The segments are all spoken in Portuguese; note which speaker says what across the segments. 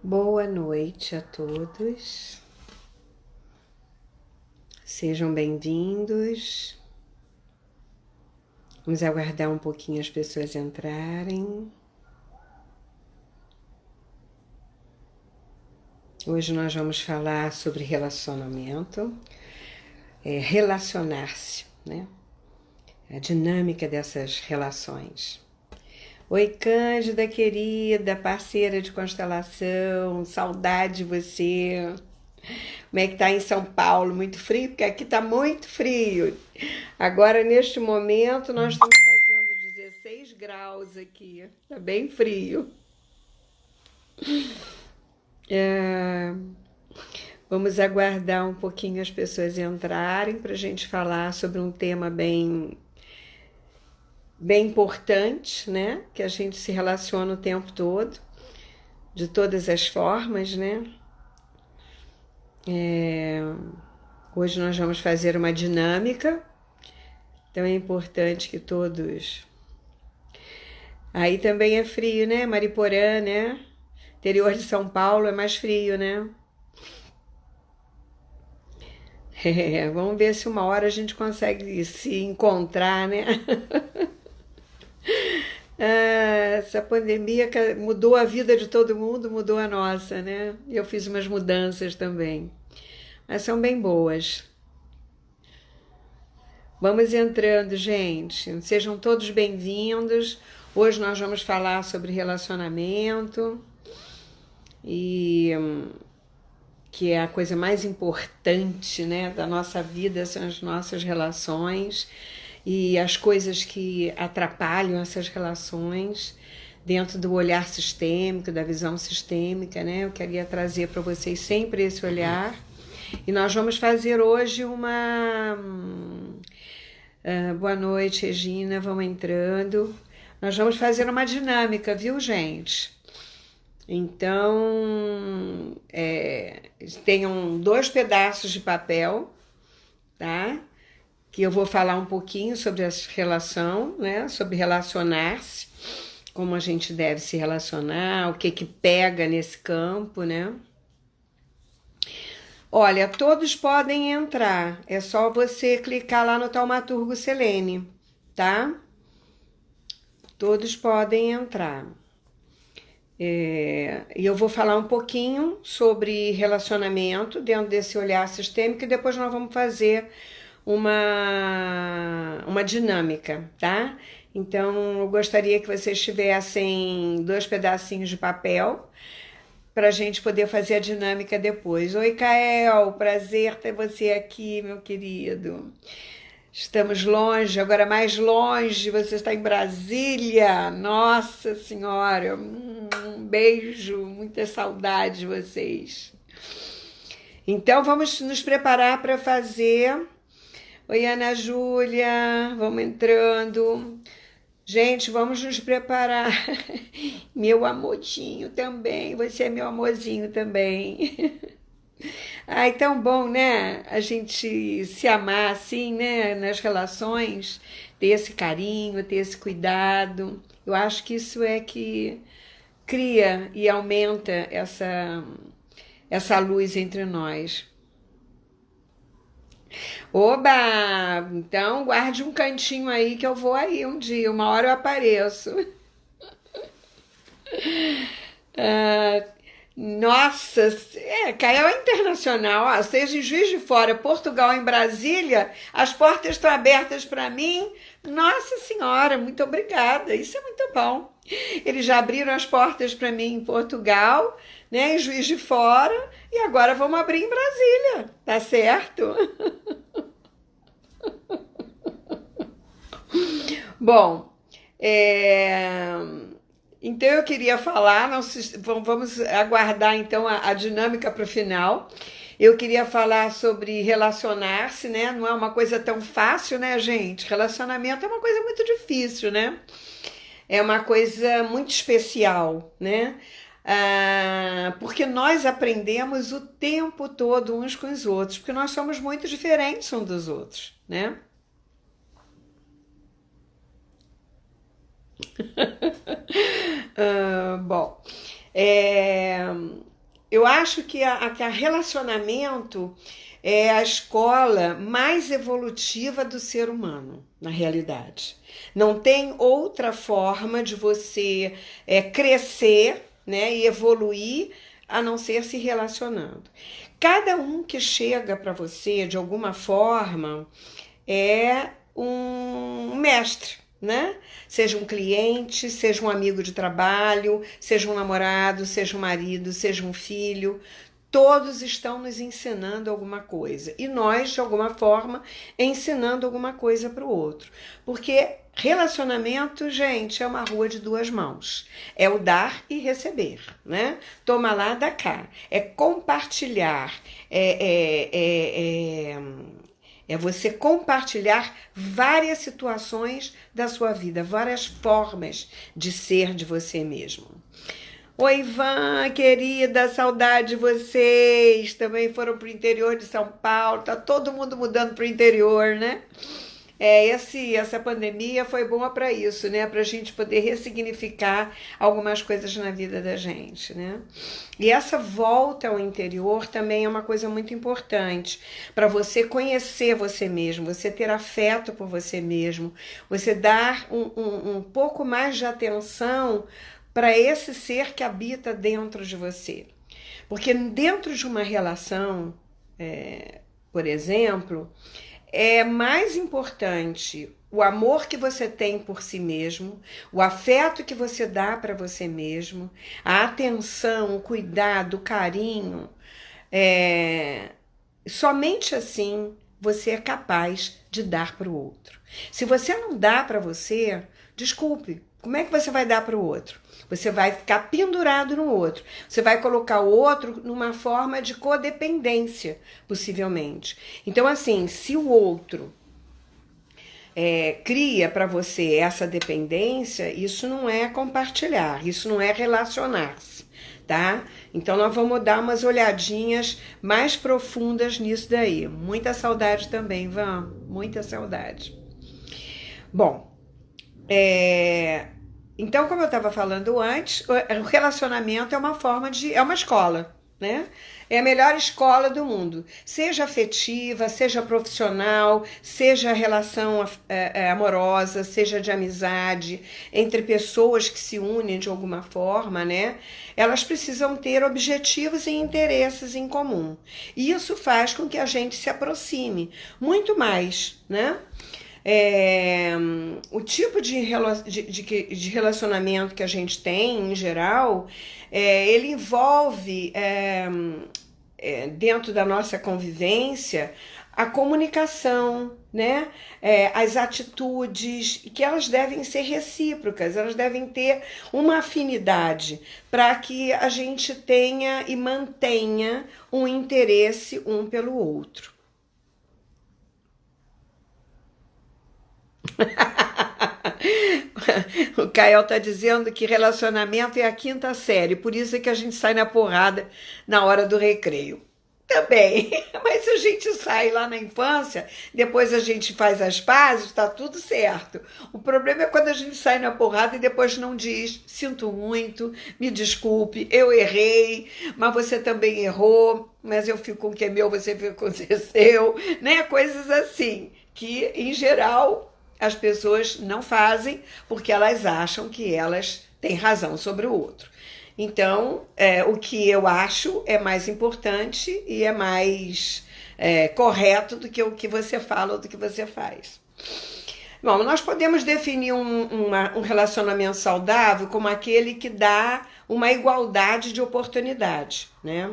Speaker 1: Boa noite a todos, sejam bem-vindos. Vamos aguardar um pouquinho as pessoas entrarem. Hoje nós vamos falar sobre relacionamento, relacionar-se, né? A dinâmica dessas relações. Oi, Cândida, querida, parceira de constelação, saudade de você. Como é que tá em São Paulo? Muito frio? Porque aqui tá muito frio. Agora, neste momento, nós estamos fazendo 16 graus aqui. Tá bem frio. Vamos aguardar um pouquinho as pessoas entrarem para a gente falar sobre um tema bem importante, né? Que a gente se relaciona o tempo todo, de todas as formas, né? Hoje nós vamos fazer uma dinâmica, então é importante que todos... Aí também é frio, né? Mariporã, né? Interior de São Paulo é mais frio, né? Vamos ver se uma hora a gente consegue se encontrar, né? Essa pandemia mudou a vida de todo mundo, mudou a nossa, né? Eu fiz umas mudanças também, mas são bem boas. Vamos entrando, gente. Sejam todos bem-vindos. Hoje nós vamos falar sobre relacionamento e que é a coisa mais importante, né, da nossa vida, são as nossas relações e as coisas que atrapalham essas relações dentro do olhar sistêmico, da visão sistêmica, né? Eu queria trazer para vocês sempre esse olhar. E nós vamos fazer hoje uma... boa noite, Regina, vamos entrando. Nós vamos fazer uma dinâmica, viu, gente? Então, tenham 2 pedaços de papel, tá? Que eu vou falar um pouquinho sobre a relação, né? Sobre relacionar-se, como a gente deve se relacionar, o que que pega nesse campo, né? Olha, todos podem entrar, é só você clicar lá no Taumaturgo Selene, tá? Todos podem entrar. E eu vou falar um pouquinho sobre relacionamento dentro desse olhar sistêmico e depois nós vamos fazer uma dinâmica, tá? Então, eu gostaria que vocês tivessem 2 pedacinhos de papel para a gente poder fazer a dinâmica depois. Oi, Kael, prazer ter você aqui, meu querido. Estamos longe, agora mais longe, você está em Brasília. Nossa Senhora, um beijo, muita saudade de vocês. Então, vamos nos preparar para fazer... Oi, Ana Júlia, vamos entrando. Gente, vamos nos preparar. Meu amorzinho também, você é meu amorzinho também. Ai, tão bom, né? A gente se amar assim, né? Nas relações, ter esse carinho, ter esse cuidado. Eu acho que isso é que cria e aumenta essa luz entre nós. Oba! Então guarde um cantinho aí que eu vou aí um dia, uma hora eu apareço. Ah, nossa, Cael é internacional, ó, seja em Juiz de Fora, Portugal, em Brasília, as portas estão abertas para mim. Nossa Senhora, muito obrigada, isso é muito bom. Eles já abriram as portas para mim em Portugal, né, em Juiz de Fora, e agora vamos abrir em Brasília, tá certo? Bom, é, então eu queria falar, vamos aguardar então a dinâmica para o final. Eu queria falar sobre relacionar-se, né? Não é uma coisa tão fácil, né, gente? Relacionamento é uma coisa muito difícil, né? É uma coisa muito especial, né? Porque nós aprendemos o tempo todo uns com os outros, porque nós somos muito diferentes uns dos outros, né? Bom, é, eu acho que a relacionamento é a escola mais evolutiva do ser humano, na realidade. Não tem outra forma de você crescer, né, e evoluir a não ser se relacionando. Cada um que chega para você, de alguma forma, é um mestre, né? Seja um cliente, seja um amigo de trabalho, seja um namorado, seja um marido, seja um filho, todos estão nos ensinando alguma coisa. E nós, de alguma forma, ensinando alguma coisa para o outro. Porque relacionamento, gente, é uma rua de duas mãos. É o dar e receber, né? Toma lá, dá cá. É compartilhar, é você compartilhar várias situações da sua vida, várias formas de ser de você mesmo. Oi, Ivan, querida, saudade de vocês. Também foram para o interior de São Paulo. Tá todo mundo mudando para o interior, né? Essa pandemia foi boa para isso, né? Para a gente poder ressignificar algumas coisas na vida da gente, né? E essa volta ao interior também é uma coisa muito importante para você conhecer você mesmo, você ter afeto por você mesmo, você dar um pouco mais de atenção para esse ser que habita dentro de você. Porque dentro de uma relação, por exemplo, é mais importante o amor que você tem por si mesmo, o afeto que você dá para você mesmo, a atenção, o cuidado, o carinho. Somente assim você é capaz de dar para o outro. Se você não dá para você, desculpe, como é que você vai dar para o outro? Você vai ficar pendurado no outro. Você vai colocar o outro numa forma de codependência, possivelmente. Então, assim, se o outro cria para você essa dependência, isso não é compartilhar, isso não é relacionar-se, tá? Então, nós vamos dar umas olhadinhas mais profundas nisso daí. Muita saudade também, vamos, muita saudade. Bom, então, como eu estava falando antes, o relacionamento é uma forma é uma escola, né? É a melhor escola do mundo, seja afetiva, seja profissional, seja relação amorosa, seja de amizade, entre pessoas que se unem de alguma forma, né? Elas precisam ter objetivos e interesses em comum. E isso faz com que a gente se aproxime muito mais, né? O tipo de relacionamento que a gente tem, em geral, ele envolve, dentro da nossa convivência, a comunicação, né? As atitudes, que elas devem ser recíprocas, elas devem ter uma afinidade para que a gente tenha e mantenha um interesse um pelo outro. O Kael tá dizendo que relacionamento é a quinta série, por isso é que a gente sai na porrada na hora do recreio. Também, mas se a gente sai lá na infância, depois a gente faz as pazes, tá tudo certo. O problema é quando a gente sai na porrada e depois não diz, sinto muito, me desculpe, eu errei, mas você também errou, mas eu fico com o que é meu, você fica com o que é seu, né? Coisas assim, que em geral as pessoas não fazem porque elas acham que elas têm razão sobre o outro. Então, o que eu acho é mais importante e é mais correto do que o que você fala ou do que você faz. Bom, nós podemos definir um relacionamento saudável como aquele que dá uma igualdade de oportunidade, né?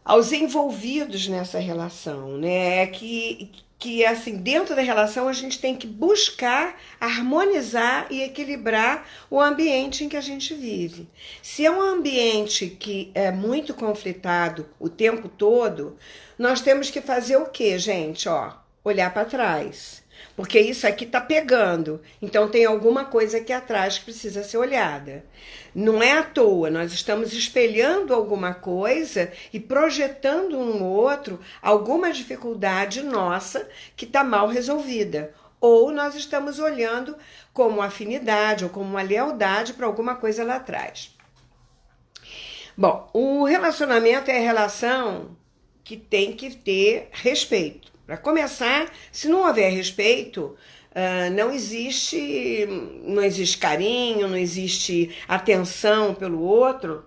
Speaker 1: Aos envolvidos nessa relação, né? Que assim, dentro da relação a gente tem que buscar harmonizar e equilibrar o ambiente em que a gente vive. Se é um ambiente que é muito conflitado o tempo todo, nós temos que fazer o quê, gente? Olhar para trás. Porque isso aqui tá pegando. Então tem alguma coisa aqui atrás que precisa ser olhada. Não é à toa, nós estamos espelhando alguma coisa e projetando um no outro alguma dificuldade nossa que está mal resolvida. Ou nós estamos olhando como afinidade ou como uma lealdade para alguma coisa lá atrás. Bom, o relacionamento é a relação que tem que ter respeito. Para começar, se não houver respeito, não existe carinho, não existe atenção pelo outro,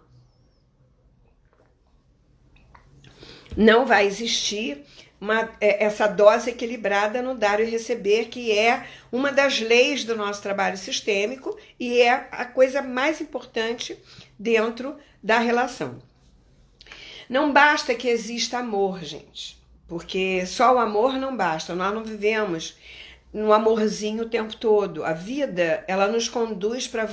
Speaker 1: não vai existir essa dose equilibrada no dar e receber, que é uma das leis do nosso trabalho sistêmico e é a coisa mais importante dentro da relação. Não basta que exista amor, gente, porque só o amor não basta. Nós não vivemos no amorzinho o tempo todo. A vida, ela nos conduz para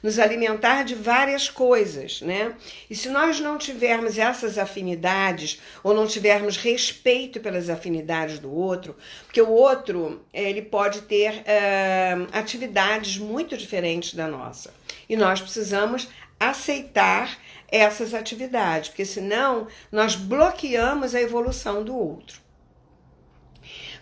Speaker 1: nos alimentar de várias coisas, né? E se nós não tivermos essas afinidades ou não tivermos respeito pelas afinidades do outro, porque o outro, ele pode ter atividades muito diferentes da nossa. E nós precisamos aceitar essas atividades, porque senão nós bloqueamos a evolução do outro.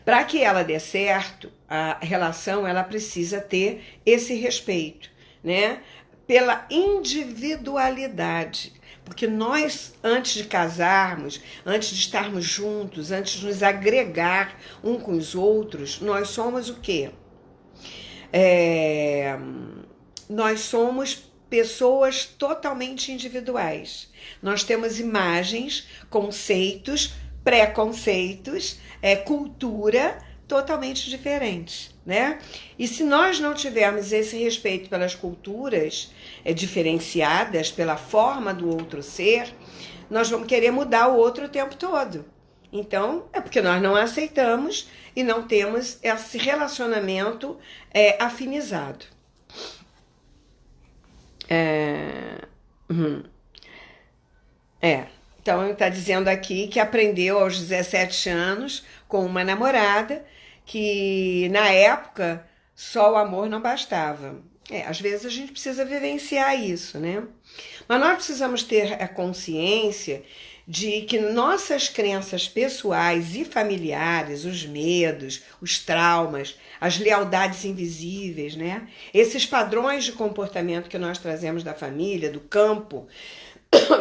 Speaker 1: Para que ela dê certo, a relação ela precisa ter esse respeito, né? Pela individualidade. Porque nós, antes de casarmos, antes de estarmos juntos, antes de nos agregar um com os outros, nós somos o quê? Nós somos pessoas totalmente individuais. Nós temos imagens, conceitos, preconceitos, cultura totalmente diferentes, né? E se nós não tivermos esse respeito pelas culturas diferenciadas, pela forma do outro ser, nós vamos querer mudar o outro o tempo todo. Então, é porque nós não aceitamos e não temos esse relacionamento afinizado. Então, ele está dizendo aqui que aprendeu aos 17 anos com uma namorada que, na época, só o amor não bastava. Às vezes a gente precisa vivenciar isso, né? Mas nós precisamos ter a consciência de que nossas crenças pessoais e familiares, os medos, os traumas, as lealdades invisíveis, né? Esses padrões de comportamento que nós trazemos da família, do campo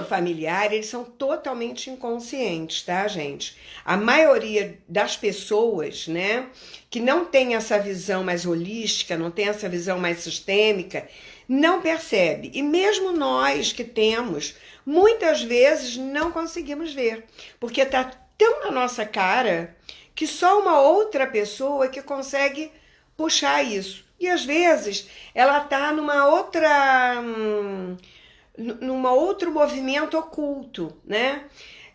Speaker 1: familiar, eles são totalmente inconscientes, tá, gente? A maioria das pessoas, né, que não tem essa visão mais holística, não tem essa visão mais sistêmica, não percebe. E mesmo nós que temos, muitas vezes não conseguimos ver, porque tá tão na nossa cara que só uma outra pessoa que consegue puxar isso. E às vezes ela tá numa outro movimento oculto, né?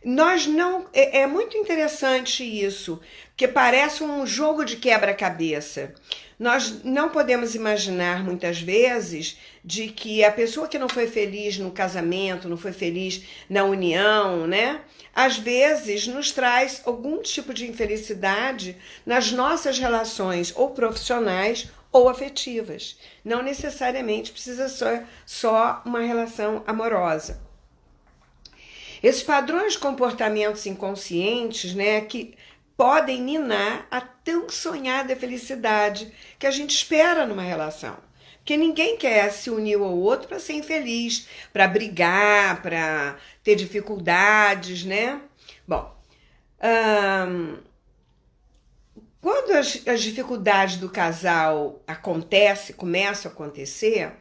Speaker 1: Nós não... É muito interessante isso, porque parece um jogo de quebra-cabeça. Nós não podemos imaginar, muitas vezes, de que a pessoa que não foi feliz no casamento, não foi feliz na união, né? Às vezes nos traz algum tipo de infelicidade nas nossas relações, ou profissionais, ou afetivas. Não necessariamente precisa ser só uma relação amorosa. Esses padrões de comportamentos inconscientes, né, que podem minar a tão sonhada felicidade que a gente espera numa relação. Porque ninguém quer se unir ao outro para ser infeliz, para brigar, para ter dificuldades, né? Bom, quando as dificuldades do casal começam a acontecer,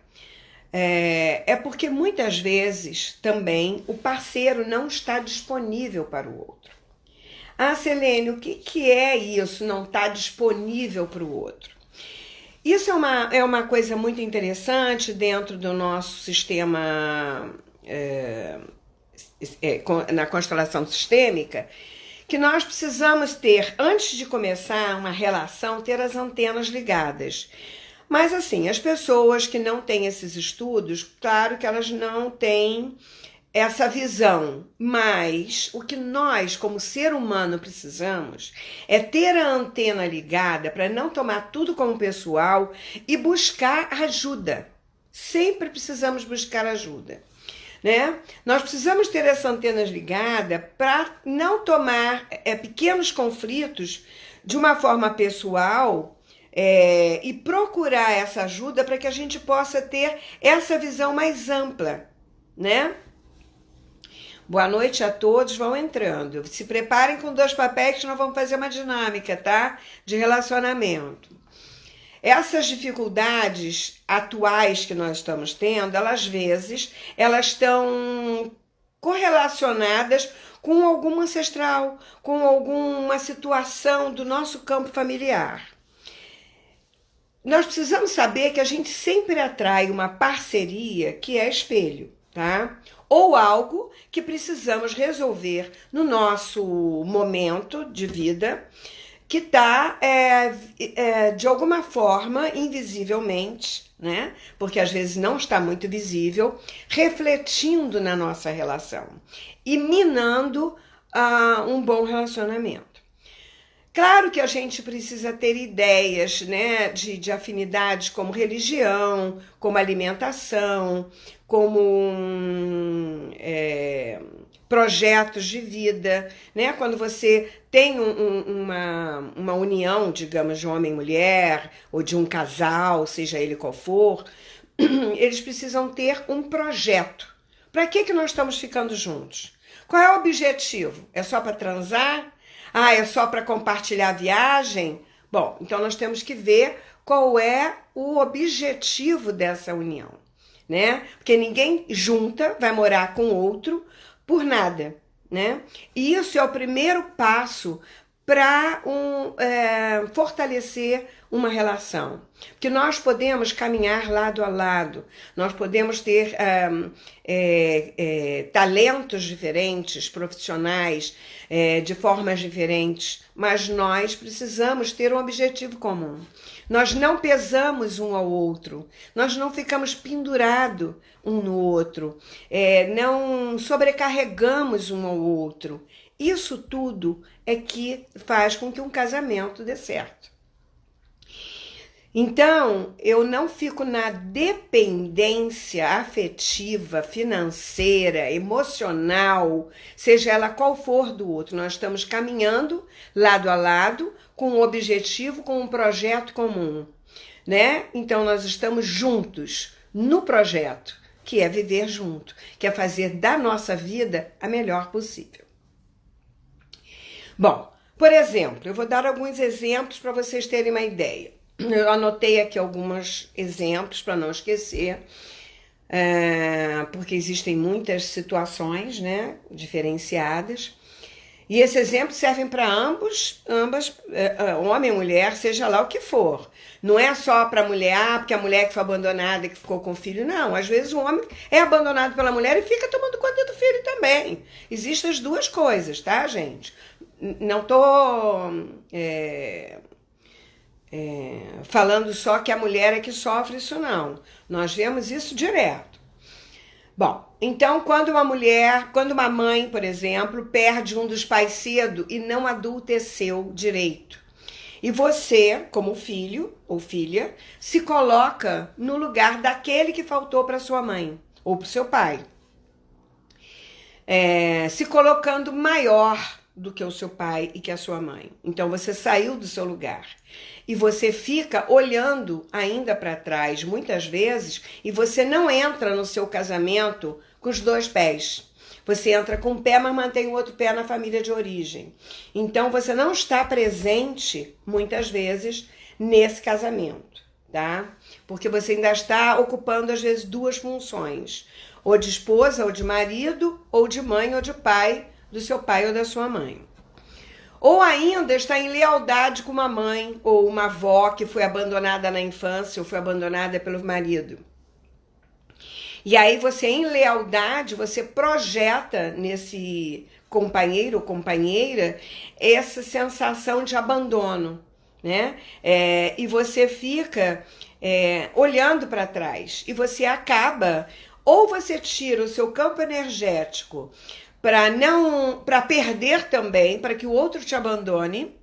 Speaker 1: é porque muitas vezes também o parceiro não está disponível para o outro. Ah, Selene, o que é isso, não está disponível para o outro? Isso é uma coisa muito interessante dentro do nosso sistema, na constelação sistêmica, que nós precisamos ter, antes de começar uma relação, ter as antenas ligadas. Mas assim, as pessoas que não têm esses estudos, claro que elas não têm essa visão, mas o que nós, como ser humano, precisamos é ter a antena ligada para não tomar tudo como pessoal e buscar ajuda. Sempre precisamos buscar ajuda, né? Nós precisamos ter essa antena ligada para não tomar pequenos conflitos de uma forma pessoal e procurar essa ajuda para que a gente possa ter essa visão mais ampla, né? Boa noite a todos, vão entrando. Se preparem com 2 papéis que nós vamos fazer uma dinâmica, tá? De relacionamento. Essas dificuldades atuais que nós estamos tendo, elas, às vezes, elas estão correlacionadas com algum ancestral, com alguma situação do nosso campo familiar. Nós precisamos saber que a gente sempre atrai uma parceria que é espelho, tá? Ou algo que precisamos resolver no nosso momento de vida, que está, de alguma forma, invisivelmente, né? Porque às vezes não está muito visível, refletindo na nossa relação e minando um bom relacionamento. Claro que a gente precisa ter ideias, né, de afinidades como religião, como alimentação, como projetos de vida, né? Quando você tem uma união, digamos, de homem e mulher, ou de um casal, seja ele qual for, eles precisam ter um projeto. Para que nós estamos ficando juntos? Qual é o objetivo? É só para transar? Ah, é só para compartilhar a viagem? Bom, então nós temos que ver qual é o objetivo dessa união, né? Porque ninguém junta, vai morar com outro por nada, né? E isso é o primeiro passo para fortalecer uma relação. Porque nós podemos caminhar lado a lado, nós podemos ter talentos diferentes, profissionais, de formas diferentes, mas nós precisamos ter um objetivo comum. Nós não pesamos um ao outro, nós não ficamos pendurados um no outro, não sobrecarregamos um ao outro. Isso tudo é que faz com que um casamento dê certo. Então, eu não fico na dependência afetiva, financeira, emocional, seja ela qual for do outro. Nós estamos caminhando lado a lado com um objetivo, com um projeto comum, né? Então, nós estamos juntos no projeto, que é viver junto, que é fazer da nossa vida a melhor possível. Bom, por exemplo, eu vou dar alguns exemplos para vocês terem uma ideia. Eu anotei aqui alguns exemplos para não esquecer, porque existem muitas situações, né, diferenciadas. E esses exemplos servem para ambas, homem e mulher, seja lá o que for. Não é só para a mulher, porque a mulher que foi abandonada, que ficou com o filho, não. Às vezes o homem é abandonado pela mulher e fica tomando conta do filho também. Existem as duas coisas, tá, gente? Não estou falando só que a mulher é que sofre isso, não. Nós vemos isso direto. Bom, então quando uma mãe, por exemplo, perde um dos pais cedo e não adulteceu direito, e você, como filho ou filha, se coloca no lugar daquele que faltou para sua mãe ou para o seu pai, se colocando maior do que o seu pai e que a sua mãe. Então você saiu do seu lugar e você fica olhando ainda para trás muitas vezes, e você não entra no seu casamento com os 2 pés. Você entra com um pé, mas mantém o outro pé na família de origem. Então você não está presente muitas vezes nesse casamento, tá? Porque você ainda está ocupando às vezes 2 funções, ou de esposa, ou de marido, ou de mãe ou de pai, do seu pai ou da sua mãe. Ou ainda está em lealdade com uma mãe ou uma avó que foi abandonada na infância ou foi abandonada pelo marido. E aí você, em lealdade, você projeta nesse companheiro ou companheira essa sensação de abandono, né? E você fica olhando para trás e você acaba, ou você tira o seu campo energético para perder também, para que o outro te abandone,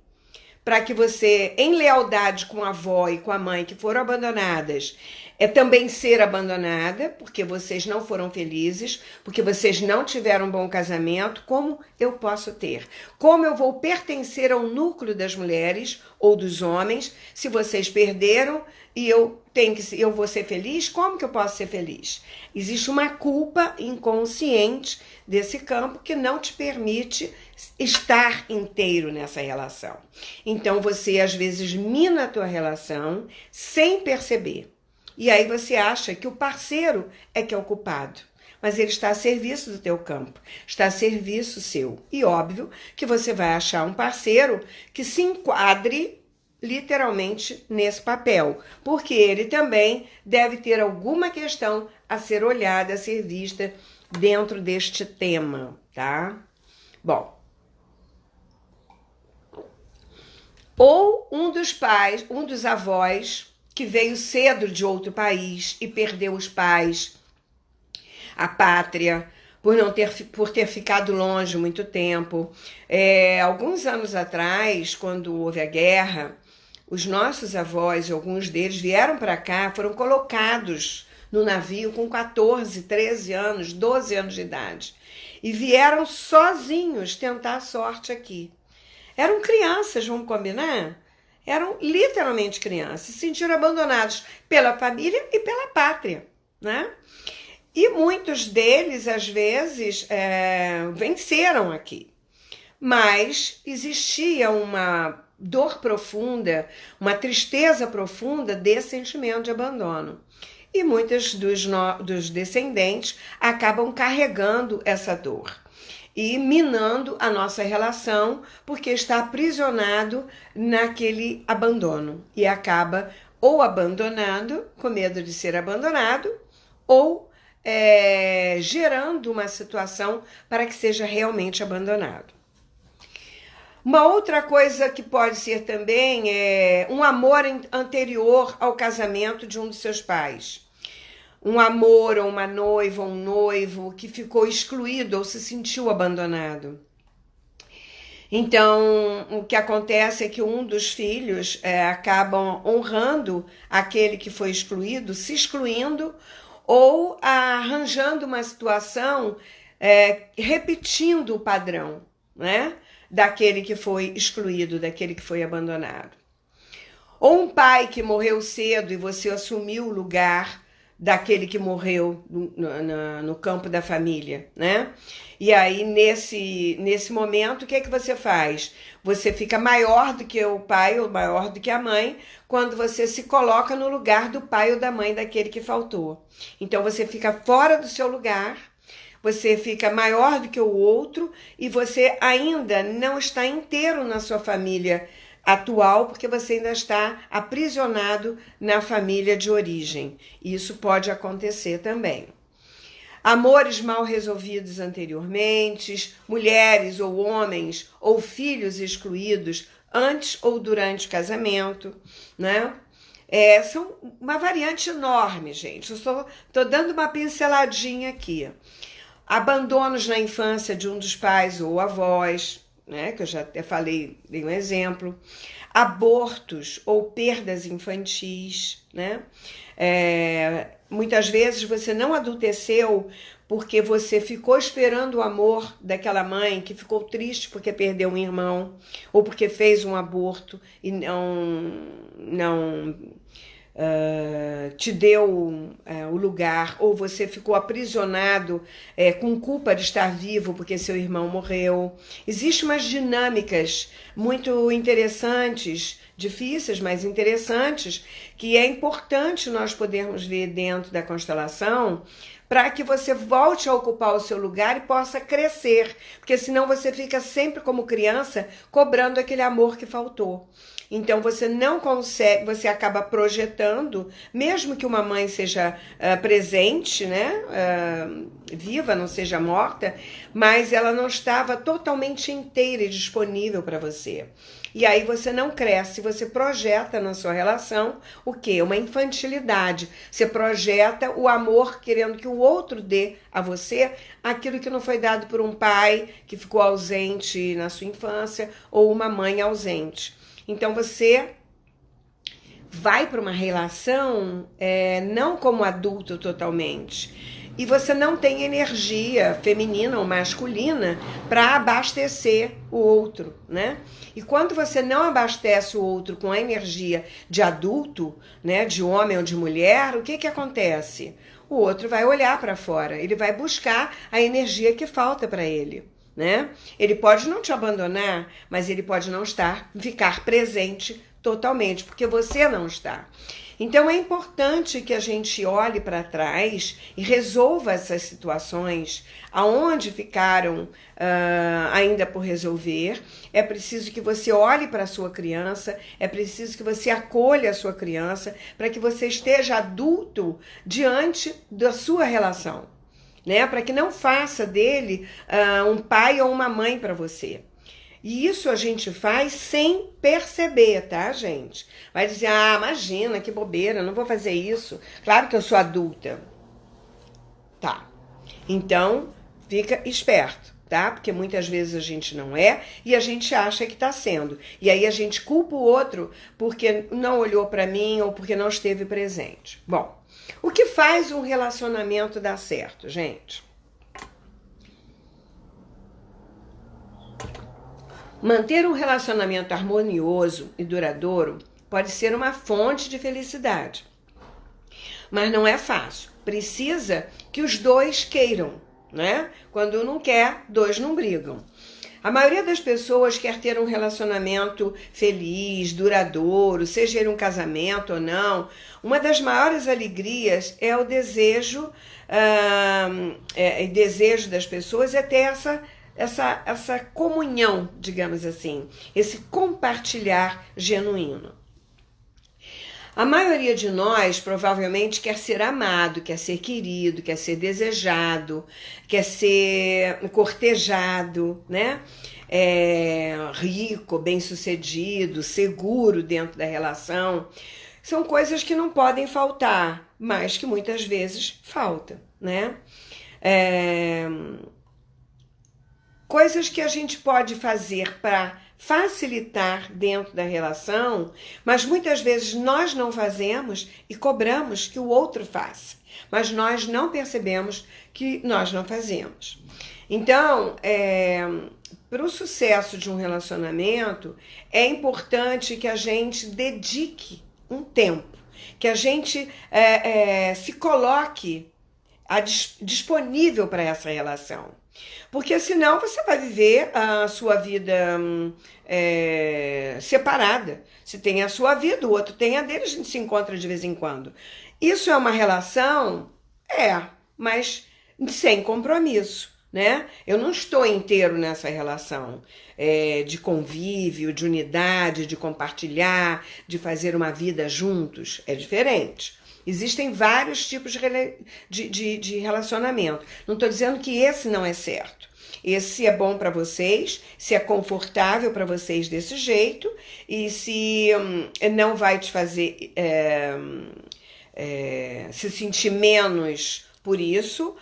Speaker 1: para que você, em lealdade com a avó e com a mãe que foram abandonadas, também ser abandonada, porque vocês não foram felizes, porque vocês não tiveram um bom casamento. Como eu posso ter? Como eu vou pertencer ao núcleo das mulheres ou dos homens. Se vocês perderam e eu vou ser feliz, como que eu posso ser feliz? Existe uma culpa inconsciente desse campo que não te permite estar inteiro nessa relação. Então você às vezes mina a tua relação sem perceber. E aí você acha que o parceiro é que é o culpado. Mas ele está a serviço do teu campo, está a serviço seu. E óbvio que você vai achar um parceiro que se enquadre literalmente nesse papel, porque ele também deve ter alguma questão a ser olhada, a ser vista dentro deste tema, tá? Bom, ou um dos pais, um dos avós que veio cedo de outro país e perdeu os pais, a pátria, por ter ficado longe muito tempo. Alguns anos atrás, quando houve a guerra, os nossos avós, alguns deles, vieram para cá, foram colocados no navio com 14, 13 anos, 12 anos de idade. E vieram sozinhos tentar a sorte aqui. Eram crianças, vamos combinar? Eram literalmente crianças, se sentiram abandonados pela família e pela pátria, né? E muitos deles, às vezes, venceram aqui. Mas existia uma dor profunda, uma tristeza profunda desse sentimento de abandono. E muitos dos descendentes acabam carregando essa dor e minando a nossa relação porque está aprisionado naquele abandono e acaba ou abandonando, com medo de ser abandonado, ou gerando uma situação para que seja realmente abandonado. Uma outra coisa que pode ser também é um amor anterior ao casamento de um dos seus pais. Um amor ou uma noiva ou um noivo que ficou excluído ou se sentiu abandonado. Então, o que acontece é que um dos filhos acabam honrando aquele que foi excluído, se excluindo ou arranjando uma situação repetindo o padrão, né? Daquele que foi excluído, daquele que foi abandonado. Ou um pai que morreu cedo e você assumiu o lugar daquele que morreu no campo da família, né? E aí, nesse momento, o que é que você faz? Você fica maior do que o pai ou maior do que a mãe quando você se coloca no lugar do pai ou da mãe daquele que faltou. Então, você fica fora do seu lugar, você fica maior do que o outro e você ainda não está inteiro na sua família atual, porque você ainda está aprisionado na família de origem. Isso pode acontecer também. Amores mal resolvidos anteriormente, mulheres ou homens ou filhos excluídos antes ou durante o casamento, né? São uma variante enorme, gente. Eu estou dando uma pinceladinha aqui. Abandonos na infância de um dos pais ou avós, né, que eu já até falei, dei um exemplo. Abortos ou perdas infantis, né? Muitas vezes você não adulteceu porque você ficou esperando o amor daquela mãe que ficou triste porque perdeu um irmão ou porque fez um aborto e não te deu o lugar, ou você ficou aprisionado com culpa de estar vivo porque seu irmão morreu. Existem umas dinâmicas muito interessantes, difíceis, mas interessantes, que é importante nós podermos ver dentro da constelação para que você volte a ocupar o seu lugar e possa crescer, porque senão você fica sempre como criança cobrando aquele amor que faltou. Então você não consegue, você acaba projetando, mesmo que uma mãe seja presente, né, viva, não seja morta, mas ela não estava totalmente inteira e disponível para você. E aí você não cresce, você projeta na sua relação o quê? Uma infantilidade. Você projeta o amor querendo que o outro dê a você aquilo que não foi dado por um pai que ficou ausente na sua infância ou uma mãe ausente. Então você vai para uma relação não como adulto totalmente. e você não tem energia feminina ou masculina para abastecer o outro, né? E quando você não abastece o outro com a energia de adulto, né, de homem ou de mulher, o que que acontece? O outro vai olhar para fora, ele vai buscar a energia que falta para ele, né? Ele pode não te abandonar, mas ele pode não ficar presente totalmente, porque você não está. Então é importante que a gente olhe para trás e resolva essas situações aonde ficaram ainda por resolver. É preciso que você olhe para a sua criança, é preciso que você acolha a sua criança para que você esteja adulto diante da sua relação, né? Para que não faça dele um pai ou uma mãe para você. E isso a gente faz sem perceber, tá, gente? Vai dizer, ah, imagina, que bobeira, não vou fazer isso. Claro que eu sou adulta. Tá. Então, fica esperto, tá? Porque muitas vezes a gente não é e a gente acha que tá sendo. E aí a gente culpa o outro porque não olhou pra mim ou porque não esteve presente. Bom, o que faz um relacionamento dar certo, gente? Manter um relacionamento harmonioso e duradouro pode ser uma fonte de felicidade, mas não é fácil. Precisa que os dois queiram, né? Quando um não quer, dois não brigam. A maioria das pessoas quer ter um relacionamento feliz, duradouro, seja ele um casamento ou não. Uma das maiores alegrias é o desejo, desejo das pessoas é ter essa comunhão, digamos assim, esse compartilhar genuíno. A maioria de nós provavelmente quer ser amado, quer ser querido, quer ser desejado, quer ser cortejado, né? Rico, bem-sucedido, seguro dentro da relação. São coisas que não podem faltar, mas que muitas vezes faltam, né? Coisas que a gente pode fazer para facilitar dentro da relação, mas muitas vezes nós não fazemos e cobramos que o outro faça, mas nós não percebemos que nós não fazemos. Então, para o sucesso de um relacionamento, é importante que a gente dedique um tempo, que a gente se coloque disponível para essa relação. Porque senão você vai viver a sua vida separada. Você tem a sua vida, o outro tem a dele, a gente se encontra de vez em quando. Isso é uma relação? Mas sem compromisso, né? Eu não estou inteiro nessa relação de convívio, de unidade, de compartilhar, de fazer uma vida juntos. É diferente. Existem vários tipos de relacionamento. Não estou dizendo que esse não é certo. Esse é bom para vocês, se é confortável para vocês desse jeito e se não vai te fazer se sentir menos por isso.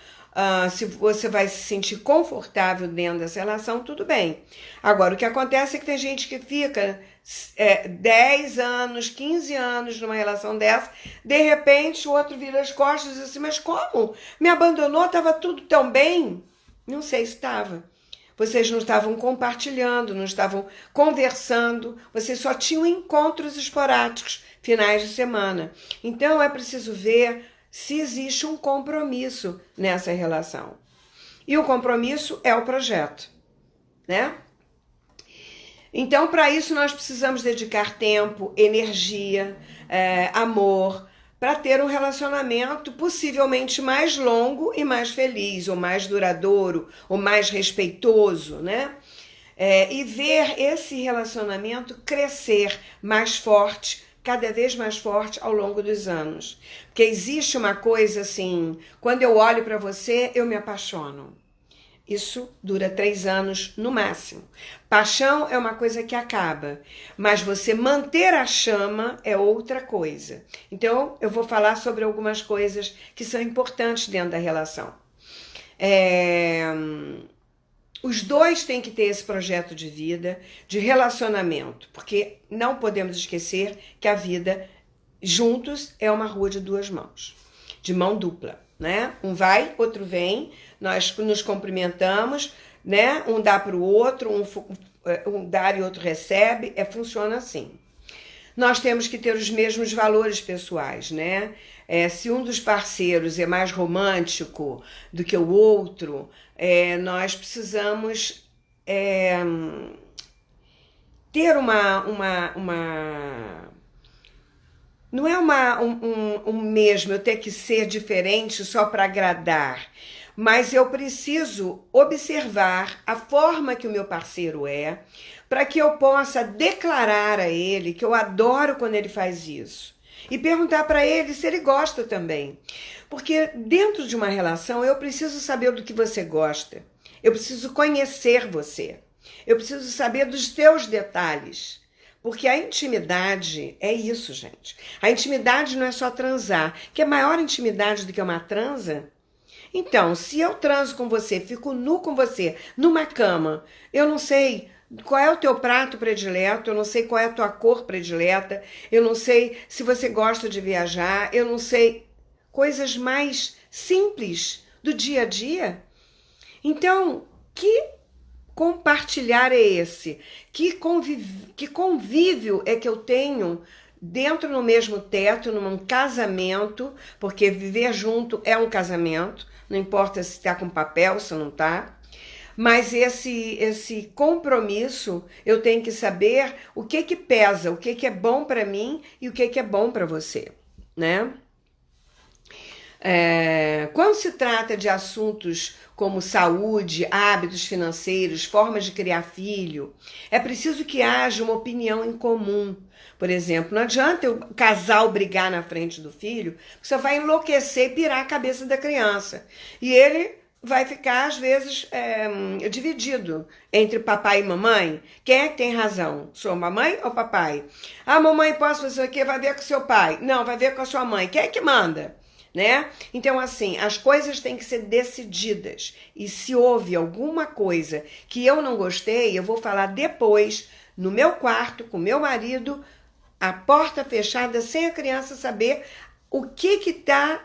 Speaker 1: Se você vai se sentir confortável dentro dessa relação, tudo bem. Agora, o que acontece é que tem gente que fica 10 anos, 15 anos numa relação dessa, de repente o outro vira as costas e diz assim, mas como? Me abandonou, estava tudo tão bem? Não sei se estava. Vocês não estavam compartilhando, não estavam conversando, vocês só tinham encontros esporádicos, finais de semana. Então é preciso ver se existe um compromisso nessa relação. E o compromisso é o projeto, né? Então, para isso, nós precisamos dedicar tempo, energia, amor, para ter um relacionamento possivelmente mais longo e mais feliz, ou mais duradouro, ou mais respeitoso, né? E ver esse relacionamento crescer mais forte, cada vez mais forte ao longo dos anos. Porque existe uma coisa assim, quando eu olho para você, eu me apaixono. Isso dura 3 anos no máximo. Paixão é uma coisa que acaba, mas você manter a chama é outra coisa. Então, eu vou falar sobre algumas coisas que são importantes dentro da relação. Os dois têm que ter esse projeto de vida, de relacionamento, porque não podemos esquecer que a vida juntos é uma rua de 2 mãos. de mão dupla, né? Um vai, outro vem, nós nos cumprimentamos, né? Um dá para o outro, um dá e outro recebe, funciona assim. Nós temos que ter os mesmos valores pessoais, né? Se um dos parceiros é mais romântico do que o outro, nós precisamos ter não é um mesmo, eu ter que ser diferente só para agradar, mas eu preciso observar a forma que o meu parceiro é, para que eu possa declarar a ele que eu adoro quando ele faz isso. E perguntar para ele se ele gosta também. Porque dentro de uma relação eu preciso saber do que você gosta. Eu preciso conhecer você. Eu preciso saber dos teus detalhes. Porque a intimidade é isso, gente. A intimidade não é só transar. Que é maior intimidade do que uma transa? Então, se eu transo com você, fico nu com você, numa cama, eu não sei qual é o teu prato predileto, eu não sei qual é a tua cor predileta, eu não sei se você gosta de viajar, eu não sei coisas mais simples do dia a dia. Então, que compartilhar é esse? Que convívio é que eu tenho dentro no mesmo teto, num casamento, porque viver junto é um casamento, não importa se está com papel, se não está. Mas esse compromisso, eu tenho que saber o que pesa, o que é bom para mim e o que é bom para você, né? Quando se trata de assuntos como saúde, hábitos financeiros, formas de criar filho, é preciso que haja uma opinião em comum. Por exemplo, não adianta o casal brigar na frente do filho, você vai enlouquecer e pirar a cabeça da criança. E ele vai ficar, às vezes, dividido entre papai e mamãe. Quem é que tem razão? Sua mamãe ou papai? Ah, mamãe, posso fazer o quê? Vai ver com seu pai. Não, vai ver com a sua mãe. Quem é que manda? Né? Então, assim, as coisas têm que ser decididas. E se houve alguma coisa que eu não gostei, eu vou falar depois, no meu quarto, com meu marido, a porta fechada, sem a criança saber o que está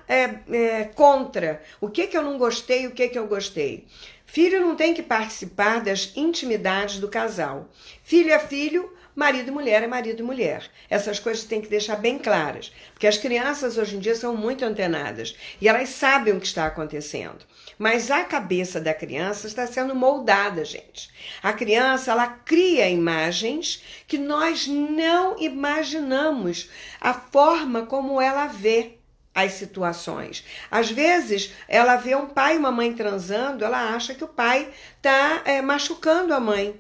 Speaker 1: contra, o que eu não gostei, o que eu gostei. Filho não tem que participar das intimidades do casal. Filho é filho, marido e mulher é marido e mulher. Essas coisas tem que deixar bem claras, porque as crianças hoje em dia são muito antenadas e elas sabem o que está acontecendo. Mas a cabeça da criança está sendo moldada, gente. A criança, ela cria imagens que nós não imaginamos a forma como ela vê as situações. Às vezes, ela vê um pai e uma mãe transando, ela acha que o pai está machucando a mãe.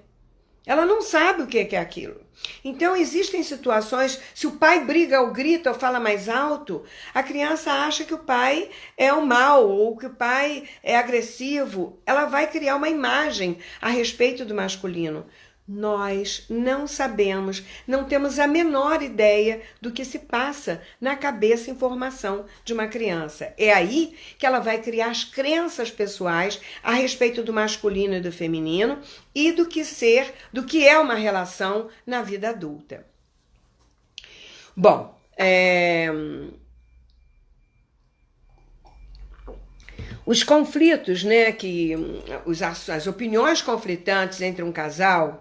Speaker 1: Ela não sabe o que é aquilo. Então, existem situações, se o pai briga ou grita ou fala mais alto, a criança acha que o pai é o mal ou que o pai é agressivo. Ela vai criar uma imagem a respeito do masculino. Nós não sabemos, não temos a menor ideia do que se passa na cabeça em formação de uma criança. É aí que ela vai criar as crenças pessoais a respeito do masculino e do feminino e do que é uma relação na vida adulta. Bom, os conflitos, né, as opiniões conflitantes entre um casal,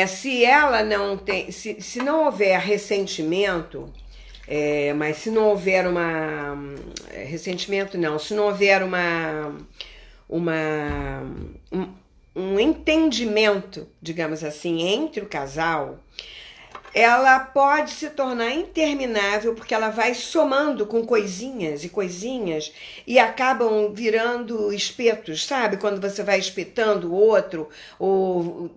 Speaker 1: se ela não tem, se não houver ressentimento, mas se não houver ressentimento não, se não houver um entendimento, digamos assim, entre o casal, ela pode se tornar interminável porque ela vai somando com coisinhas e coisinhas e acabam virando espetos, sabe? Quando você vai espetando o outro, ou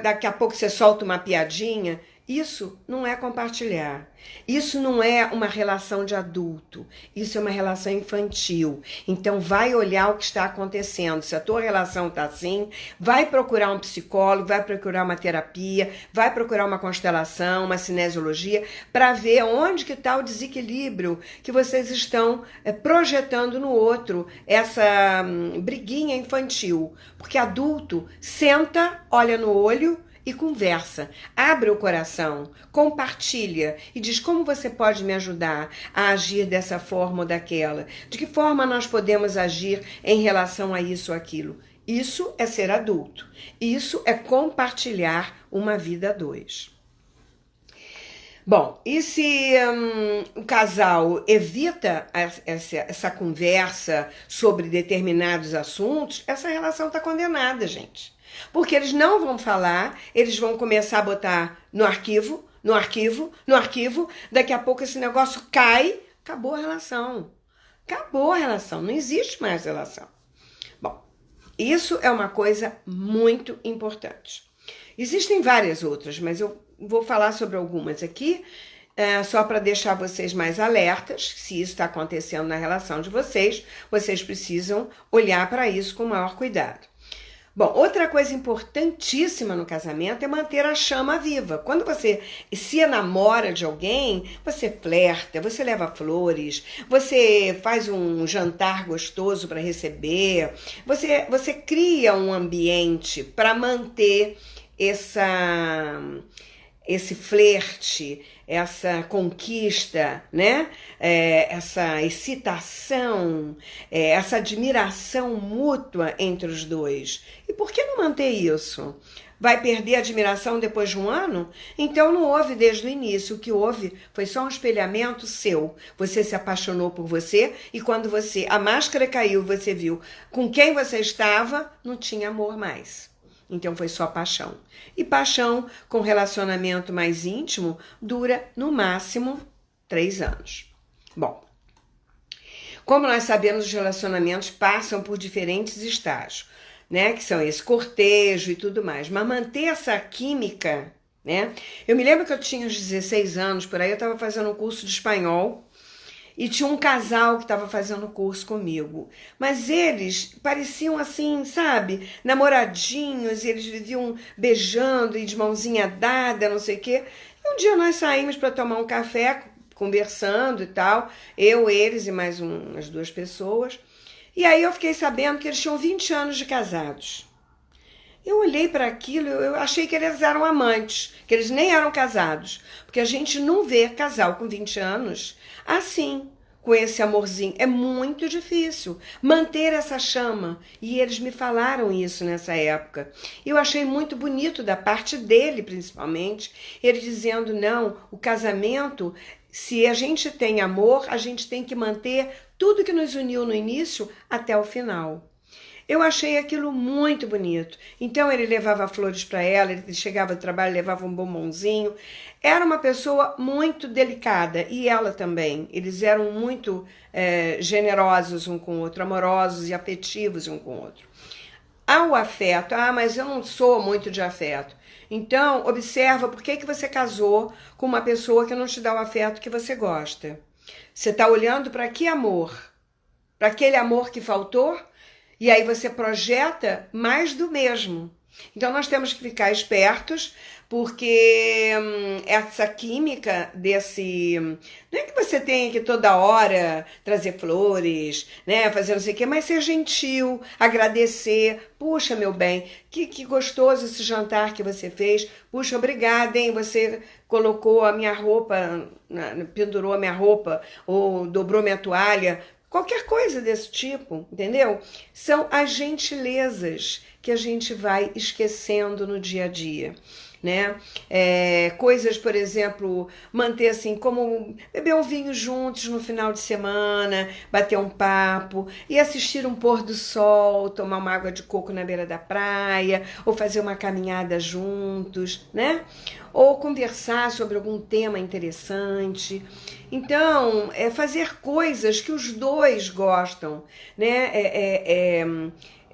Speaker 1: daqui a pouco você solta uma piadinha. Isso não é compartilhar. Isso não é uma relação de adulto. Isso é uma relação infantil. Então vai olhar o que está acontecendo. Se a tua relação está assim, vai procurar um psicólogo, vai procurar uma terapia, vai procurar uma constelação, uma cinesiologia, para ver onde que está o desequilíbrio que vocês estão projetando no outro, essa briguinha infantil. Porque adulto senta, olha no olho e conversa. Abre o coração, compartilha e diz como você pode me ajudar a agir dessa forma ou daquela. De que forma nós podemos agir em relação a isso ou aquilo. Isso é ser adulto. Isso é compartilhar uma vida a dois. Bom, e se o casal evita essa conversa sobre determinados assuntos, essa relação está condenada, gente. Porque eles não vão falar, eles vão começar a botar no arquivo, no arquivo, no arquivo, daqui a pouco esse negócio cai, acabou a relação. Acabou a relação, não existe mais relação. Bom, isso é uma coisa muito importante. Existem várias outras, mas eu vou falar sobre algumas aqui, só para deixar vocês mais alertas. Se isso está acontecendo na relação de vocês, vocês precisam olhar para isso com maior cuidado. Bom, outra coisa importantíssima no casamento é manter a chama viva. Quando você se enamora de alguém, você flerta, você leva flores, você faz um jantar gostoso para receber, você cria um ambiente para manter esse flerte, essa conquista, né? Essa excitação, essa admiração mútua entre os dois. E por que não manter isso? Vai perder a admiração depois de um ano? Então não houve desde o início. O que houve foi só um espelhamento seu. Você se apaixonou por você e quando a máscara caiu, você viu com quem você estava, não tinha amor mais. Então foi só paixão. E paixão com relacionamento mais íntimo dura no máximo 3 anos. Bom, como nós sabemos, os relacionamentos passam por diferentes estágios, né? Que são esse cortejo e tudo mais. Mas manter essa química, né? Eu me lembro que eu tinha uns 16 anos, por aí eu estava fazendo um curso de espanhol. E tinha um casal que estava fazendo curso comigo. Mas eles pareciam assim, sabe? Namoradinhos, e eles viviam beijando e de mãozinha dada, não sei o quê. E um dia nós saímos para tomar um café, conversando e tal. Eu, eles e mais umas 2 pessoas. E aí eu fiquei sabendo que eles tinham 20 anos de casados. Eu olhei para aquilo, eu achei que eles eram amantes, que eles nem eram casados. Porque a gente não vê casal com 20 anos assim, com esse amorzinho. É muito difícil manter essa chama. E eles me falaram isso nessa época. Eu achei muito bonito da parte dele, principalmente, ele dizendo, não, o casamento, se a gente tem amor, a gente tem que manter tudo que nos uniu no início até o final. Eu achei aquilo muito bonito. Então ele levava flores para ela, ele chegava do trabalho, levava um bombonzinho. Era uma pessoa muito delicada, e ela também. Eles eram muito generosos um com o outro, amorosos e afetivos um com o outro. Ao afeto, mas eu não sou muito de afeto. Então, observa por que você casou com uma pessoa que não te dá o afeto que você gosta. Você está olhando para que amor? Para aquele amor que faltou? E aí você projeta mais do mesmo. Então nós temos que ficar espertos, porque essa química desse... Não é que você tenha que toda hora trazer flores, né, fazer não sei o quê, mas ser gentil, agradecer. Puxa, meu bem, que gostoso esse jantar que você fez. Puxa, obrigada, hein? Você colocou a minha roupa, pendurou a minha roupa, ou dobrou minha toalha. Qualquer coisa desse tipo, entendeu? São as gentilezas que a gente vai esquecendo no dia a dia, né? Coisas, por exemplo, manter assim, como beber um vinho juntos no final de semana, bater um papo e assistir um pôr do sol, tomar uma água de coco na beira da praia, ou fazer uma caminhada juntos, né? Ou conversar sobre algum tema interessante. Então, fazer coisas que os dois gostam, né?